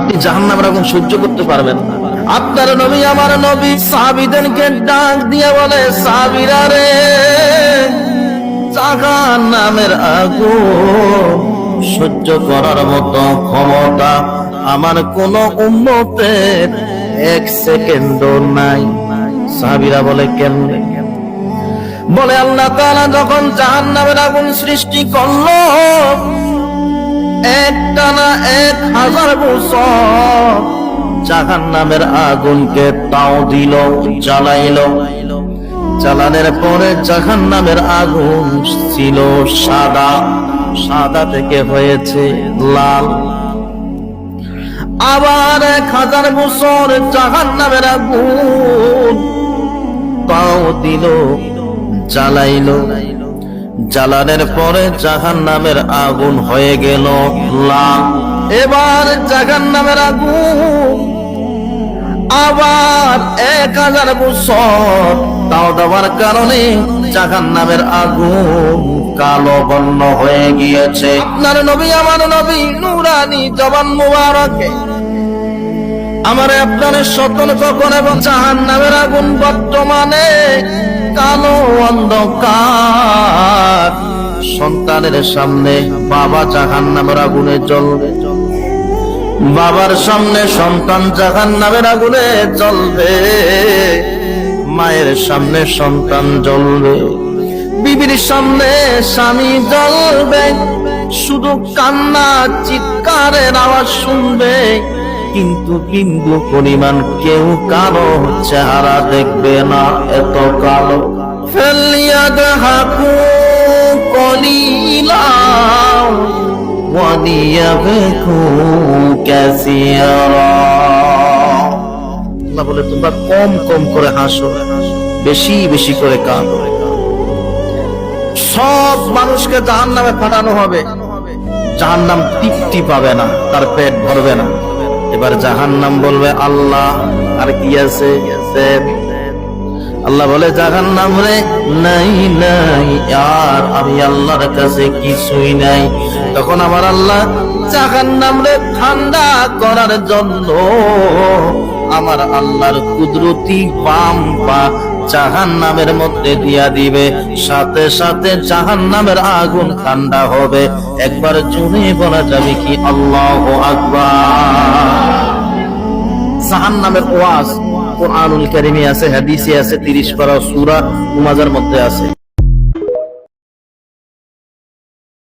আপনি জাহান্নামের আগুন সহ্য করতে পারবেন না। আপনার নবী আমার নবী সাহাবীদেরকে ডাক দিয়ে বলে, সাহাবীরা রে, জাহান্নামের আগুন সহ্য করার মতো ক্ষমতা আমার কোন উম্মতের এক সেকেন্ডও নাই। সাহাবীরা বলে কেমনে? বলে আল্লাহ তাআলা যখন জাহান্নামের আগুন সৃষ্টি করলো, একটানা 1000 বছর জাহান্নামের আগুনকে তাও দিল, জ্বালাইলো। জ্বালানোর পরে জাহান্নামের আগুন ছিল সাদা, সাদা থেকে হয়েছে লাল। আবার 1000 বছর জাহান্নামের আগুন তাও দিল, জ্বালাইলো। জ্বালানোর পরে জাহান্নামের আগুন হয়ে গেল লাল। এবার জাহান্নামের আগুন আবার 1000 বছর তাও দেওয়ার কারণে জাহান্নামের আগুন কালো বর্ণ হয়ে গিয়েছে। আপনার নবী আমার নবী নূরানি জবান মুবারকে আমার আপনার সতর্ক করে, জাহান্নামের আগুন বর্তমানে কালো অন্ধকার। সন্তানের সামনে বাবা জাহান্নামের আগুনে জ্বলবে, বাবার সামনে সন্তান জাহান্নামের আগুনে জ্বলবে, মায়ের সামনে সন্তান জ্বলবে, বিবির সামনে স্বামী জ্বলবে। শুধু কান্না চিৎকারের আওয়াজ শুনবে, কিন্তু পরিমাণ কেউ কারো চেহারা দেখবে না, এত কালো। ফালিয়াদহাকু কলিলা ওয়ালিয়াবকু কাসীরা। আল্লাহ বলে তোমরা কম কম করে হাসো, বেশি বেশি করে কাঁদো। সব মানুষকে জাহান্নামে পাঠানো হবে, জাহান্নাম তৃপ্তি পাবে না, তার পেট ভরবে না। এবার জাহান্নাম বলবে, আল্লাহ আর কি আছে? আল্লাহ বলে, জাহান্নাম রে, নাই নাই, আর আমি আল্লাহর কাছে কিছুই নাই। তখন আমার আল্লাহ জাহান্নাম রে ঠান্ডা করার জন্য আমার আল্লাহর কুদরতি বাম পা জাহান্নামের মধ্যে দিয়া দিবে, সাথে সাথে জাহান্নামের আগুন ঠান্ডা হবে। একবার জুনে বলা যাবে কি আল্লাহু আকবার। জাহান্নামের ওয়াজ কোরআনুল কারীমে আছে, হাদিসে আছে, 30 পারা সূরা মাজার মধ্যে আছে।